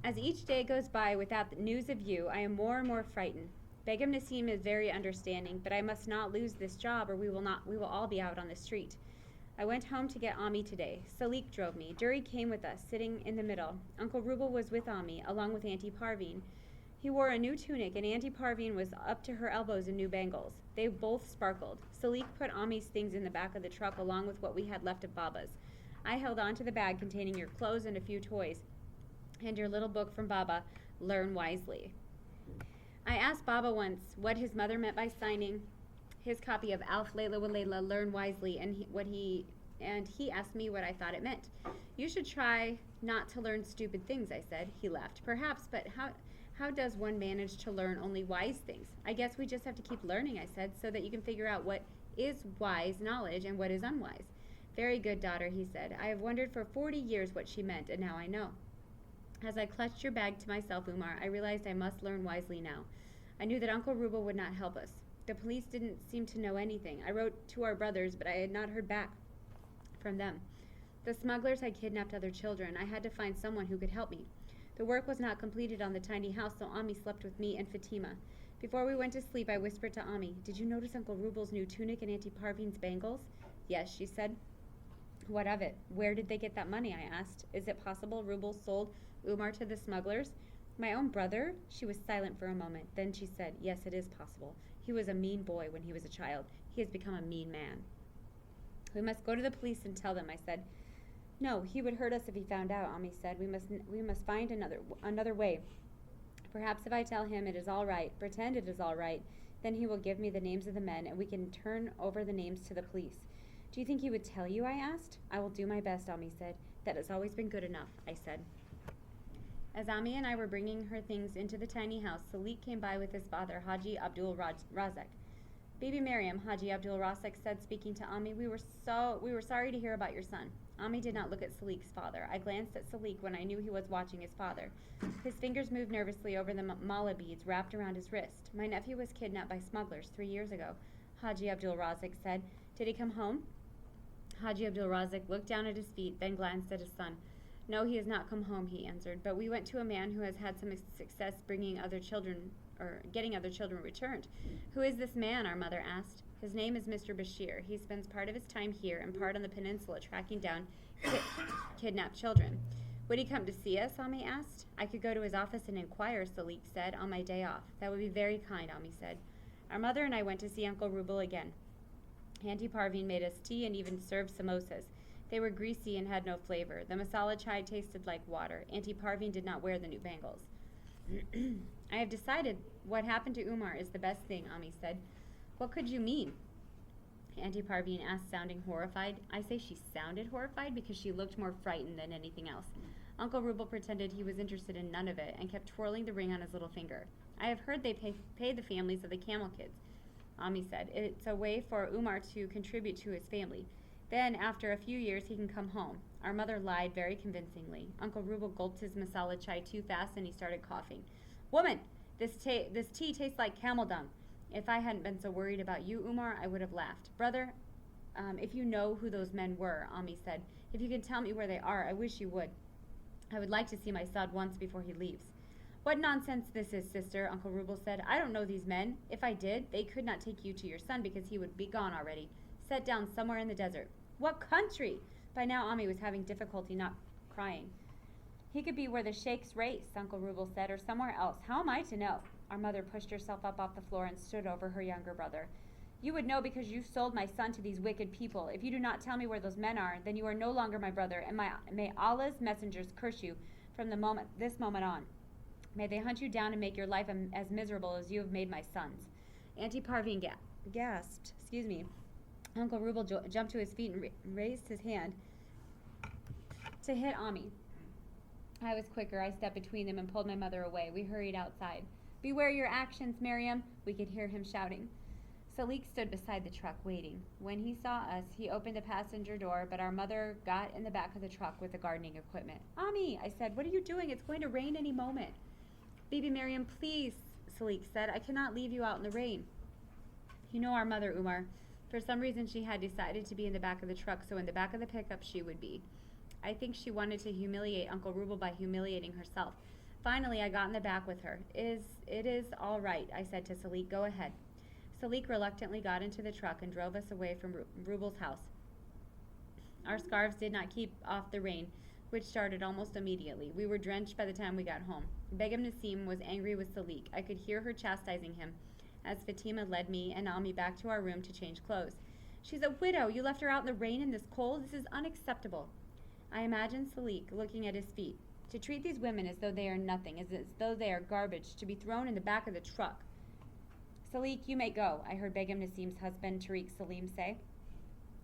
As each day goes by without the news of you, I am more and more frightened. Begum Nassim is very understanding, but I must not lose this job or we will all be out on the street. I went home to get Ami today. Salik drove me. Duri came with us, sitting in the middle. Uncle Rubel was with Ami, along with Auntie Parveen. He wore a new tunic, and Auntie Parveen was up to her elbows in new bangles. They both sparkled. Salik put Ami's things in the back of the truck, along with what we had left of Baba's. I held on to the bag containing your clothes and a few toys, and your little book from Baba, Learn Wisely. I asked Baba once what his mother meant by signing his copy of Alf Layla wa Layla, Learn Wisely, and he asked me what I thought it meant. You should try not to learn stupid things, I said. He laughed. Perhaps, but how does one manage to learn only wise things? I guess we just have to keep learning, I said, so that you can figure out what is wise knowledge and what is unwise. Very good, daughter, he said. I have wondered for 40 years what she meant, and now I know. As I clutched your bag to myself, Umar, I realized I must learn wisely now. I knew that Uncle Rubel would not help us. The police didn't seem to know anything. I wrote to our brothers, but I had not heard back from them. The smugglers had kidnapped other children. I had to find someone who could help me. The work was not completed on the tiny house, so Ami slept with me and Fatima. Before we went to sleep, I whispered to Ami, "Did you notice Uncle Rubel's new tunic and Auntie Parveen's bangles?" "Yes," she said. "What of it? Where did they get that money?" I asked. "Is it possible Rubel sold Umar to the smugglers?" "My own brother?" She was silent for a moment. Then she said, "Yes, it is possible. He was a mean boy when he was a child. He has become a mean man." "We must go to the police and tell them," I said. "No, he would hurt us if he found out," Ami said. We must find another way. Perhaps if I tell him it is all right, pretend it is all right, then he will give me the names of the men, and we can turn over the names to the police." "Do you think he would tell you?" I asked. "I will do my best," Ami said. "That has always been good enough," I said. As Ami and I were bringing her things into the tiny house, Salik came by with his father, Haji Abdul Razak. "Baby Miriam," Haji Abdul Razak said, speaking to Ami, we were sorry to hear about your son." Ami did not look at Salik's father. I glanced at Salik when I knew he was watching his father. His fingers moved nervously over the mala beads wrapped around his wrist. "My nephew was kidnapped by smugglers 3 years ago," Haji Abdul Razak said. "Did he come home?" Haji Abdul Razak looked down at his feet, then glanced at his son. "No, he has not come home," he answered, "but we went to a man who has had some success getting other children returned." "Who is this man?" our mother asked. "His name is Mr. Bashir. He spends part of his time here and part on the peninsula tracking down kidnapped children." "Would he come to see us?" Ami asked. "I could go to his office and inquire," Salik said, "on my day off." "That would be very kind," Ami said. Our mother and I went to see Uncle Rubel again. Auntie Parveen made us tea and even served samosas. They were greasy and had no flavor. The masala chai tasted like water. Auntie Parveen did not wear the new bangles. "I have decided what happened to Umar is the best thing," Ami said. "What could you mean?" Auntie Parveen asked, sounding horrified. I say she sounded horrified because she looked more frightened than anything else. Uncle Rubel pretended he was interested in none of it and kept twirling the ring on his little finger. "I have heard they pay the families of the camel kids," Ami said. "It's a way for Umar to contribute to his family. Then, after a few years, he can come home." Our mother lied very convincingly. Uncle Rubel gulped his masala chai too fast and he started coughing. "Woman, this tea tastes like camel dung. If I hadn't been so worried about you, Umar, I would have laughed." "Brother, if you know who those men were," Ami said, "if you can tell me where they are, I wish you would. I would like to see my son once before he leaves." "What nonsense this is, sister," Uncle Rubel said. "I don't know these men. If I did, they could not take you to your son because he would be gone already, set down somewhere in the desert." "What country?" By now Ami was having difficulty not crying. "He could be where the sheikhs race," Uncle Rubel said, "or somewhere else. How am I to know?" Our mother pushed herself up off the floor and stood over her younger brother. "You would know because you sold my son to these wicked people. If you do not tell me where those men are, then you are no longer my brother, and may Allah's messengers curse you from this moment on. May they hunt you down and make your life as miserable as you have made my son's." Auntie Parveen gasped. Uncle Rubel jumped to his feet and raised his hand to hit Ami. I was quicker. I stepped between them and pulled my mother away. We hurried outside. "Beware your actions, Miriam," we could hear him shouting. Salik stood beside the truck, waiting. When he saw us, he opened the passenger door, but our mother got in the back of the truck with the gardening equipment. "Ami," I said, "what are you doing? It's going to rain any moment." "Baby Miriam, please," Salik said. "I cannot leave you out in the rain." You know our mother, Umar. For some reason, she had decided to be in the back of the truck, so in the back of the pickup she would be. I think she wanted to humiliate Uncle Rubel by humiliating herself. Finally, I got in the back with her. It is all right, I said to Salik. Go ahead. Salik reluctantly got into the truck and drove us away from Rubel's house. Our scarves did not keep off the rain, which started almost immediately. We were drenched by the time we got home. Begum Nasim was angry with Salik. I could hear her chastising him as Fatima led me and Ami back to our room to change clothes. She's a widow. You left her out in the rain in this cold. This is unacceptable. I imagined Salik looking at his feet. To treat these women as though they are nothing, as though they are garbage, to be thrown in the back of the truck. Salik, you may go, I heard Begum Nasim's husband, Tariq Salim, say.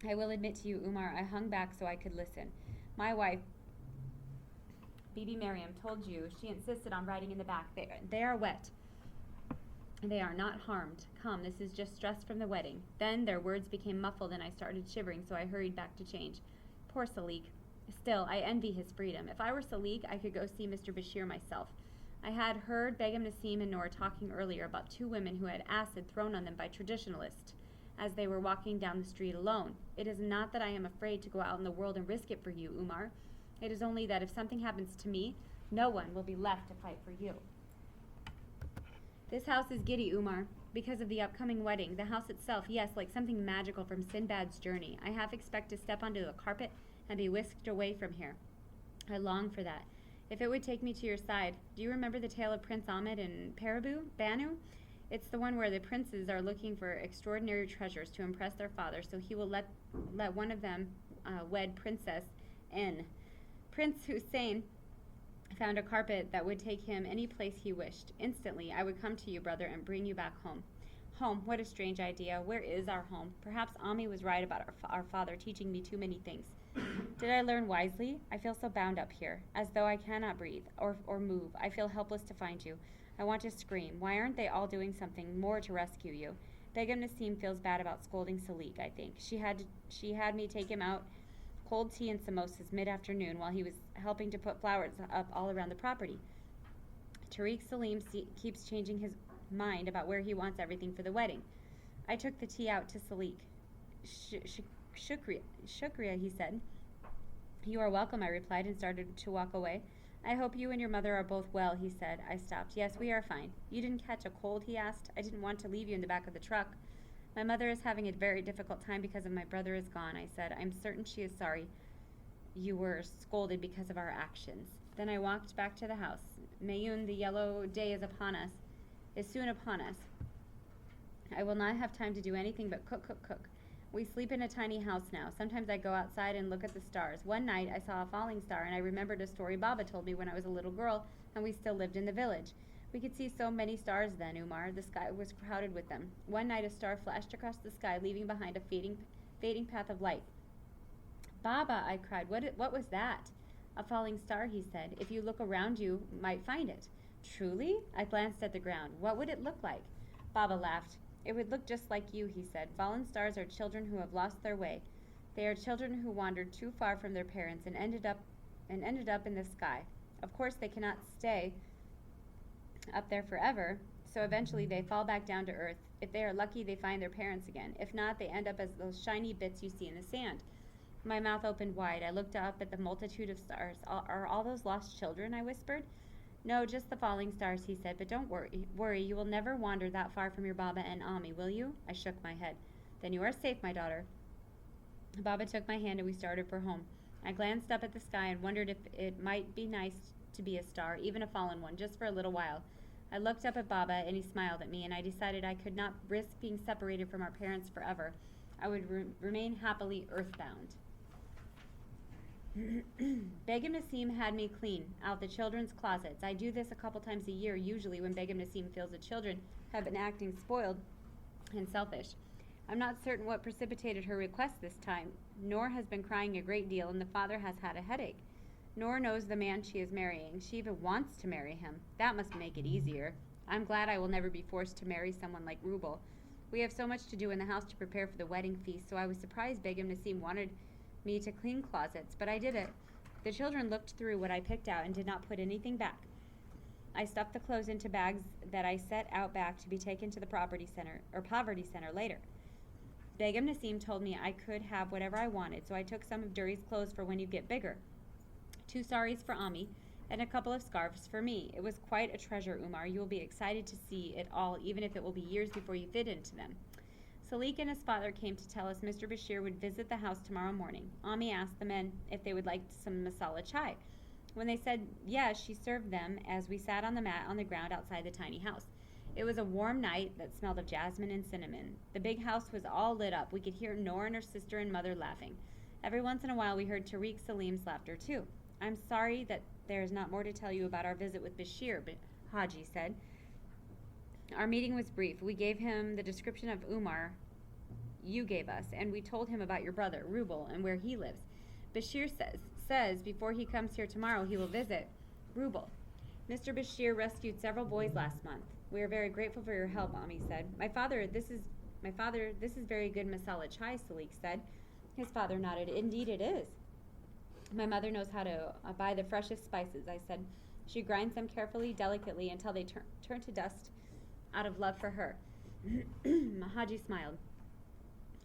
I will admit to you, Umar, I hung back so I could listen. My wife, Bibi Mariam, told you she insisted on riding in the back. They are wet. They are not harmed. Come, this is just stress from the wedding. Then their words became muffled and I started shivering, so I hurried back to change. Poor Salik. Still, I envy his freedom. If I were Salik, I could go see Mr. Bashir myself. I had heard Begum Nasim and Noor talking earlier about two women who had acid thrown on them by traditionalists as they were walking down the street alone. It is not that I am afraid to go out in the world and risk it for you, Umar. It is only that if something happens to me, no one will be left to fight for you. This house is giddy, Umar, because of the upcoming wedding. The house itself, yes, like something magical from Sinbad's journey. I half expect to step onto the carpet and be whisked away from here. I long for that. If it would take me to your side. Do you remember the tale of Prince Ahmed and Banu? It's the one where the princes are looking for extraordinary treasures to impress their father, so he will let one of them wed Princess N. Prince Hussein found a carpet that would take him any place he wished. Instantly, I would come to you, brother, and bring you back home. Home, what a strange idea. Where is our home? Perhaps Ami was right about our father teaching me too many things. Did I learn wisely? I feel so bound up here, as though I cannot breathe or move. I feel helpless to find you. I want to scream. Why aren't they all doing something more to rescue you? Begum Nasim feels bad about scolding Salik, I think. She had me take him out cold tea and samosas mid-afternoon while he was helping to put flowers up all around the property. Tariq Salim keeps changing his mind about where he wants everything for the wedding. I took the tea out to Salik. Shukriya, he said. You are welcome, I replied and started to walk away. I hope you and your mother are both well, he said. I stopped. Yes, we are fine. You didn't catch a cold, he asked. I didn't want to leave you in the back of the truck. My mother is having a very difficult time because of my brother is gone, I said. I'm certain she is sorry you were scolded because of our actions. Then I walked back to the house. Mayun, the yellow day is soon upon us. I will not have time to do anything but cook. We sleep in a tiny house now. Sometimes I go outside and look at the stars. One night I saw a falling star and I remembered a story Baba told me when I was a little girl and we still lived in the village. We could see so many stars then, Umar. The sky was crowded with them. One night a star flashed across the sky, leaving behind a fading path of light. Baba, I cried. What was that? A falling star, he said. If you look around, you might find it. Truly? I glanced at the ground. What would it look like? Baba laughed. It would look just like you, he said. Fallen stars are children who have lost their way. They are children who wandered too far from their parents and ended up in the sky. Of course, they cannot stay up there forever, so eventually they fall back down to earth. If they are lucky, they find their parents again. If not, they end up as those shiny bits you see in the sand. My mouth opened wide. I looked up at the multitude of stars. Are all those lost children? I whispered. No, just the falling stars, he said, but don't worry. You will never wander that far from your Baba and Ami, will you? I shook my head. Then you are safe, my daughter. Baba took my hand and we started for home. I glanced up at the sky and wondered if it might be nice to be a star, even a fallen one, just for a little while. I looked up at Baba and he smiled at me, and I decided I could not risk being separated from our parents forever. I would remain happily earthbound. Begum Nasim had me clean out the children's closets. I do this a couple times a year, usually when Begum Nasim feels the children have been acting spoiled and selfish. I'm not certain what precipitated her request this time. Noor has been crying a great deal, and the father has had a headache. Noor knows the man she is marrying. She even wants to marry him. That must make it easier. I'm glad I will never be forced to marry someone like Rubel. We have so much to do in the house to prepare for the wedding feast, so I was surprised Begum Nasim wanted me to clean closets, but I did it. The children looked through what I picked out and did not put anything back. I stuffed the clothes into bags that I set out back to be taken to the poverty center later. Begum Nasim told me I could have whatever I wanted, so I took some of Duri's clothes for when you get bigger. 2 saris for Ami and a couple of scarves for me. It was quite a treasure, Umar. You will be excited to see it all, even if it will be years before you fit into them. Salik and his father came to tell us Mr. Bashir would visit the house tomorrow morning. Ami asked the men if they would like some masala chai. When they said yes, she served them as we sat on the mat on the ground outside the tiny house. It was a warm night that smelled of jasmine and cinnamon. The big house was all lit up. We could hear Noor and her sister and mother laughing. Every once in a while, we heard Tariq Salim's laughter, too. I'm sorry that there is not more to tell you about our visit with Bashir, Haji said. Our meeting was brief. We gave him the description of Umar you gave us, and we told him about your brother, Rubel, and where he lives. Bashir says before he comes here tomorrow he will visit Rubel. Mr. Bashir rescued several boys last month. We are very grateful for your help, Ami said. My father, this is very good masala chai, Salik said. His father nodded. Indeed it is. My mother knows how to buy the freshest spices, I said. She grinds them carefully, delicately, until they turn to dust out of love for her. Haji smiled.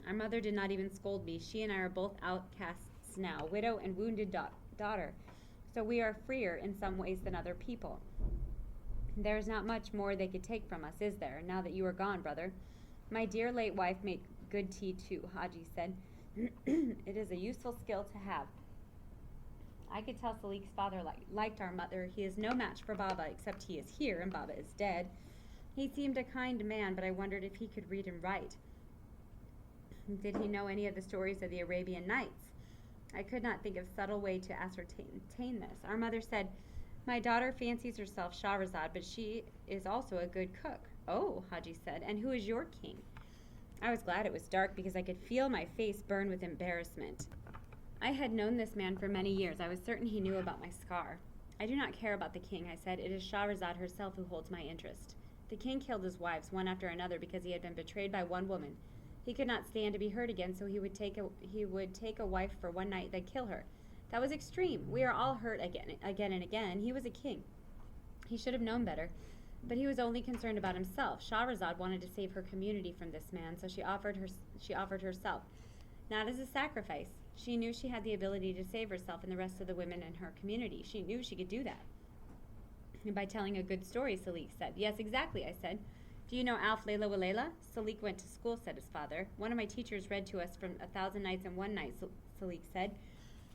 Our mother did not even scold me. She and I are both outcasts now, widow and wounded daughter. So we are freer in some ways than other people. There is not much more they could take from us, is there, now that you are gone, brother? My dear late wife made good tea too, Haji said. It is a useful skill to have. I could tell Salik's father liked our mother. He is no match for Baba, except he is here and Baba is dead. He seemed a kind man, but I wondered if he could read and write. Did he know any of the stories of the Arabian Nights? I could not think of a subtle way to ascertain this. Our mother said, my daughter fancies herself Shahrazad, but she is also a good cook. Oh, Haji said, and who is your king? I was glad it was dark because I could feel my face burn with embarrassment. I had known this man for many years. I was certain he knew about my scar. I do not care about the king, I said. It is Shahrazad herself who holds my interest. The king killed his wives one after another because he had been betrayed by one woman. He could not stand to be hurt again, so he would take a wife for one night, then kill her. That was extreme. We are all hurt again and again. He was a king. He should have known better. But he was only concerned about himself. Shahrazad wanted to save her community from this man, so she offered herself, not as a sacrifice. She knew she had the ability to save herself and the rest of the women in her community. She knew she could do that. And by telling a good story, Salik said. Yes, exactly, I said. Do you know Alf Layla wa Layla? Salik went to school, said his father. One of my teachers read to us from 1,000 Nights and One Night, Salik said.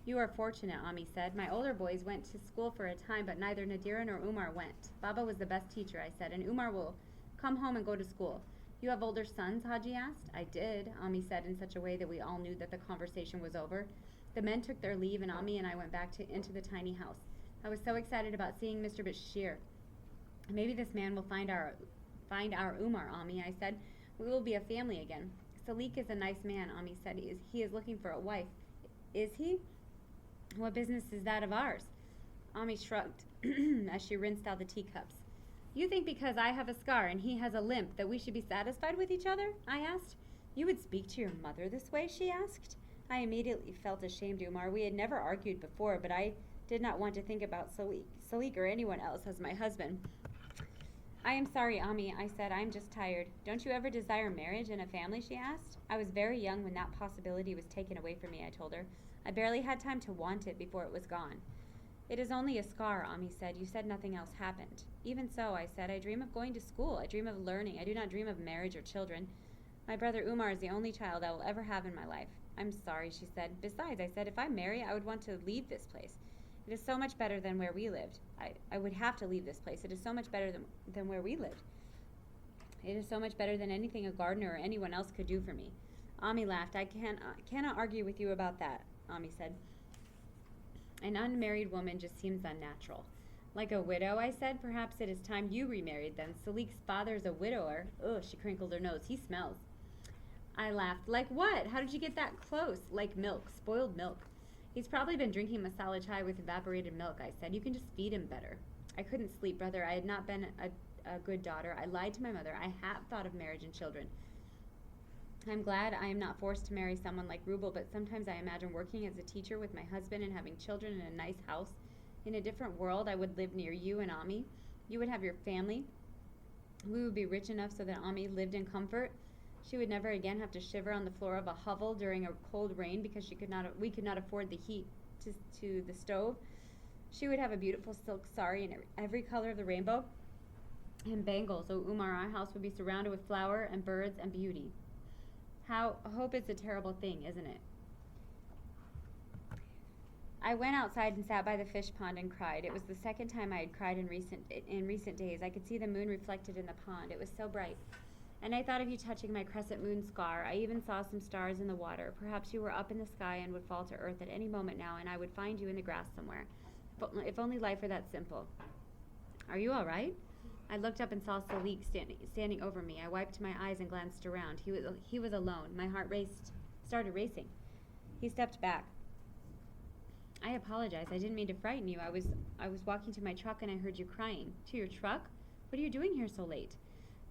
You are fortunate, Ami said. My older boys went to school for a time, but neither Nadira nor Umar went. Baba was the best teacher, I said, and Umar will come home and go to school. You have older sons, Haji asked. I did, Ami said in such a way that we all knew that the conversation was over. The men took their leave, and Ami and I went back into the tiny house. I was so excited about seeing Mr. Bashir. Maybe this man will find our Umar, Ami, I said. We will be a family again. Salik is a nice man, Ami said. He is looking for a wife. Is he? What business is that of ours? Ami shrugged as she rinsed out the teacups. You think because I have a scar and he has a limp that we should be satisfied with each other? I asked. You would speak to your mother this way? She asked. I immediately felt ashamed, Umar. We had never argued before, but I did not want to think about Salik or anyone else as my husband. I am sorry, Ami, I said. I am just tired. Don't you ever desire marriage and a family, she asked. I was very young when that possibility was taken away from me, I told her. I barely had time to want it before it was gone. It is only a scar, Ami said. You said nothing else happened. Even so, I said, I dream of going to school. I dream of learning. I do not dream of marriage or children. My brother Umar is the only child I will ever have in my life. I'm sorry, she said. Besides, I said, if I marry, I would want to leave this place. It is so much better than where we lived. I would have to leave this place. It is so much better than where we lived. It is so much better than anything a gardener or anyone else could do for me. Ami laughed. I cannot argue with you about that, Ami said. An unmarried woman just seems unnatural. Like a widow, I said. Perhaps it is time you remarried then. Salik's father is a widower. Ugh, she crinkled her nose. He smells. I laughed. Like what? How did you get that close? Like milk. Spoiled milk. He's probably been drinking masala chai with evaporated milk, I said. You can just feed him better. I couldn't sleep, brother. I had not been a good daughter. I lied to my mother. I have thought of marriage and children. I'm glad I am not forced to marry someone like Rubel, but sometimes I imagine working as a teacher with my husband and having children in a nice house. In a different world, I would live near you and Ami. You would have your family. We would be rich enough so that Ami lived in comfort. She would never again have to shiver on the floor of a hovel during a cold rain because we could not afford the heat to the stove. She would have a beautiful silk sari in every color of the rainbow and bangles. Oh, Umar, our house would be surrounded with flower and birds and beauty. How hope is a terrible thing, isn't it? I went outside and sat by the fish pond and cried. It was the second time I had cried in recent days. I could see the moon reflected in the pond. It was so bright. And I thought of you touching my crescent moon scar. I even saw some stars in the water. Perhaps you were up in the sky and would fall to earth at any moment now, and I would find you in the grass somewhere. If only life were that simple. Are you all right? I looked up and saw Salik standing over me. I wiped my eyes and glanced around. He was alone. My heart started racing. He stepped back. I apologize. I didn't mean to frighten you. I was walking to my truck and I heard you crying. To your truck? What are you doing here so late?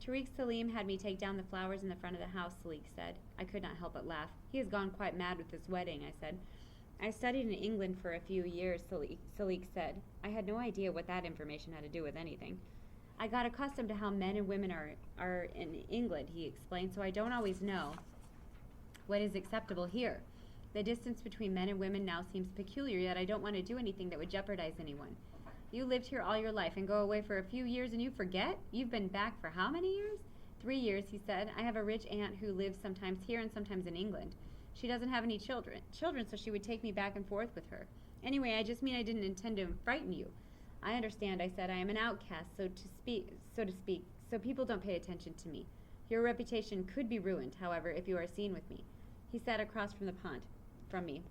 Tariq Salim had me take down the flowers in the front of the house, Salik said. I could not help but laugh. He has gone quite mad with this wedding, I said. I studied in England for a few years, Salik said. I had no idea what that information had to do with anything. I got accustomed to how men and women are in England, he explained, so I don't always know what is acceptable here. The distance between men and women now seems peculiar, yet I don't want to do anything that would jeopardize anyone. You lived here all your life and go away for a few years and you forget? You've been back for how many years? 3 years, he said. I have a rich aunt who lives sometimes here and sometimes in England. She doesn't have any children, so she would take me back and forth with her. Anyway, I just mean I didn't intend to frighten you. I understand, I said. I am an outcast, so to speak, so people don't pay attention to me. Your reputation could be ruined, however, if you are seen with me. He sat across from the pond from me.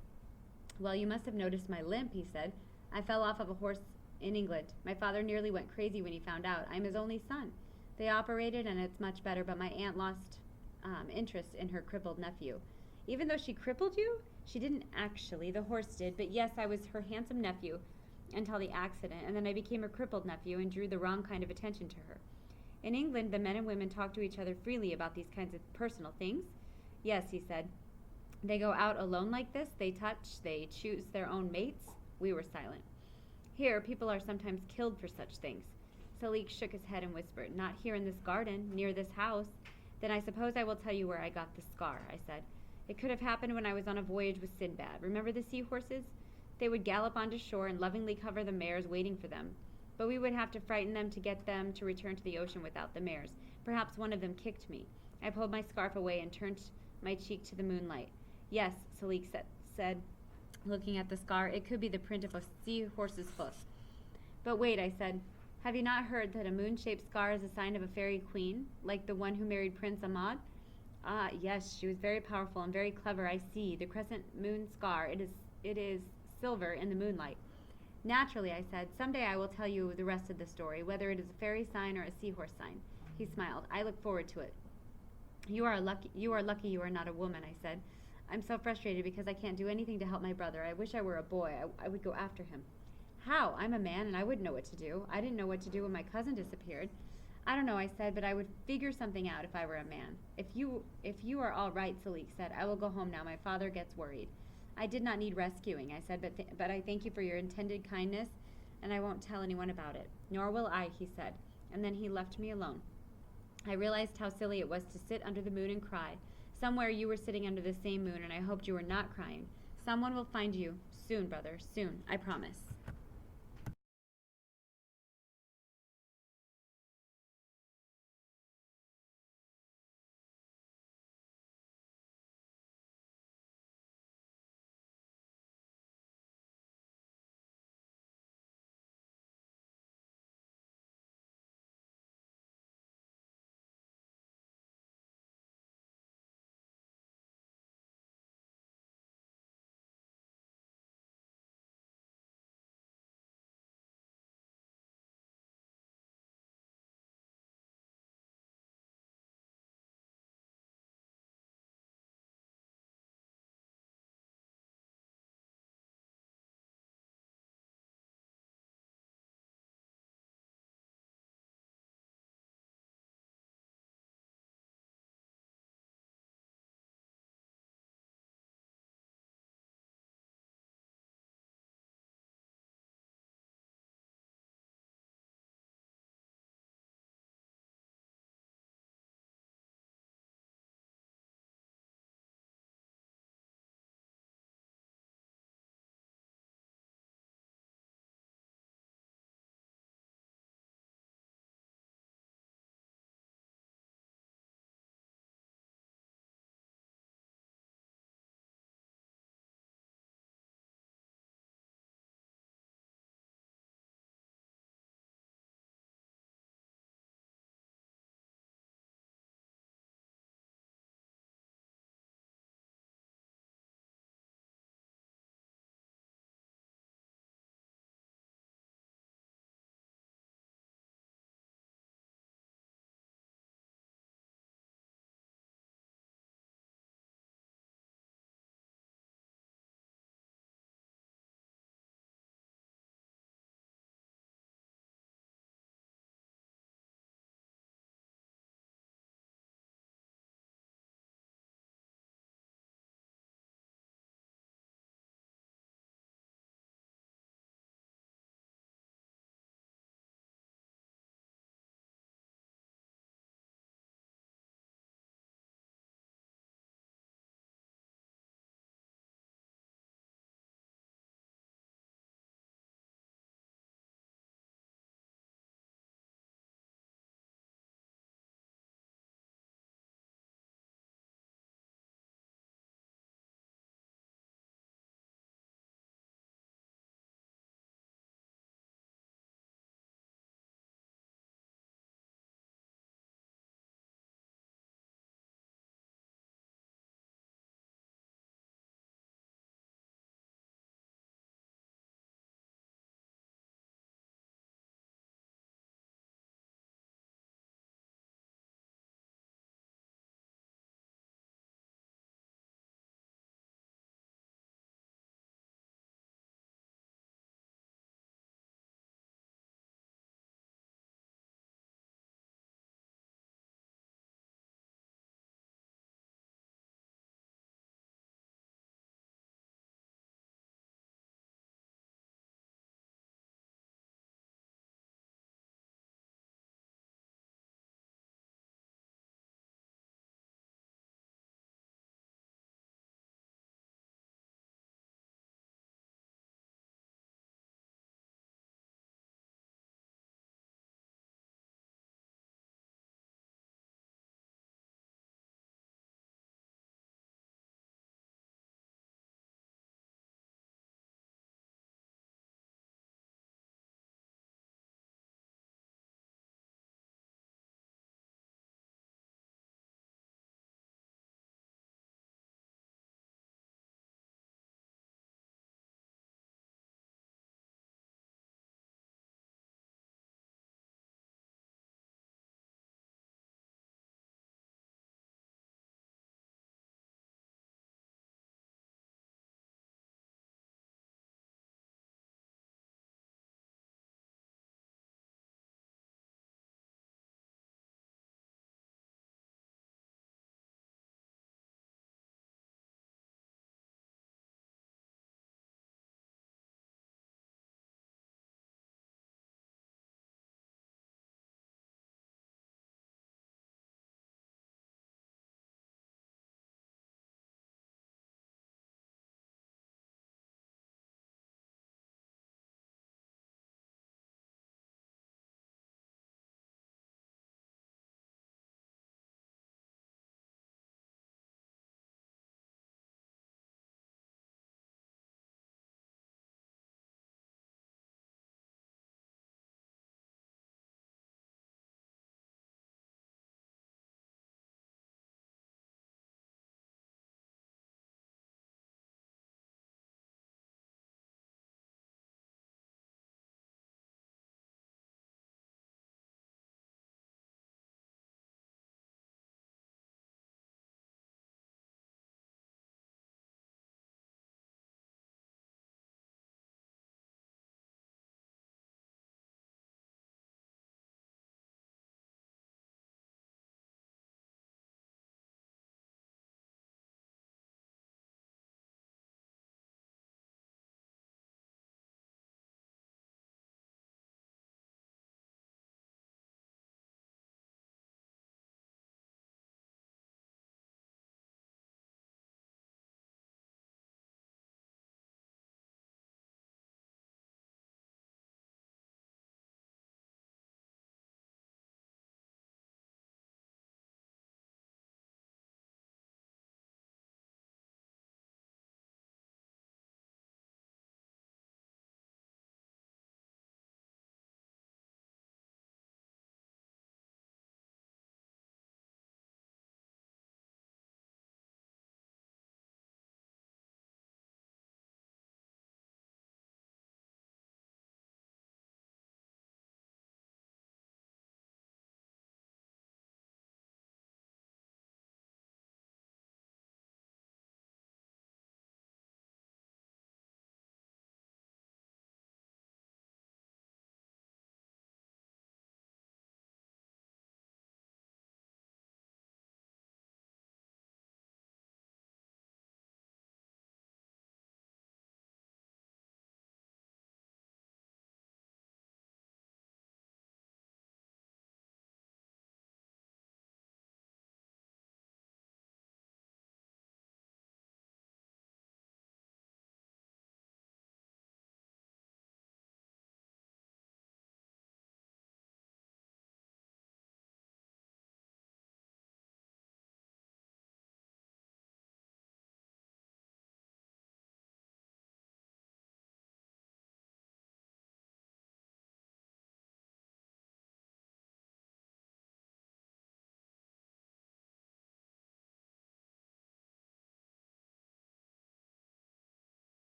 Well, you must have noticed my limp, he said. I fell off of a horse in England. My father nearly went crazy when he found out. I'm his only son. They operated and it's much better, but my aunt lost interest in her crippled nephew. Even though she crippled you? She didn't actually. The horse did, but yes, I was her handsome nephew until the accident, and then I became her crippled nephew and drew the wrong kind of attention to her. In England, the men and women talk to each other freely about these kinds of personal things. Yes, he said. They go out alone like this, they touch, they choose their own mates. We were silent. Here, people are sometimes killed for such things. Salik shook his head and whispered, Not here in this garden, near this house. Then I suppose I will tell you where I got the scar, I said. It could have happened when I was on a voyage with Sinbad. Remember the seahorses? They would gallop onto shore and lovingly cover the mares waiting for them. But we would have to frighten them to get them to return to the ocean without the mares. Perhaps one of them kicked me. I pulled my scarf away and turned my cheek to the moonlight. Yes, Salik said, looking at the scar, it could be the print of a seahorse's hoof. But wait, I said, have you not heard that a moon-shaped scar is a sign of a fairy queen, like the one who married Prince Ahmad? Ah, yes, she was very powerful and very clever, I see. The crescent moon scar, it is silver in the moonlight. Naturally, I said, someday I will tell you the rest of the story, whether it is a fairy sign or a seahorse sign. He smiled. I look forward to it. You are lucky you are not a woman, I said. I'm so frustrated because I can't do anything to help my brother. I wish I were a boy. I would go after him. How? I'm a man and I wouldn't know what to do. I didn't know what to do when my cousin disappeared. I don't know, I said, but I would figure something out if I were a man. If you are all right, Salik said, I will go home now. My father gets worried. I did not need rescuing, I said, but I thank you for your intended kindness, and I won't tell anyone about it. Nor will I, he said, and then he left me alone. I realized how silly it was to sit under the moon and cry. Somewhere you were sitting under the same moon, and I hoped you were not crying. Someone will find you soon, brother, soon, I promise.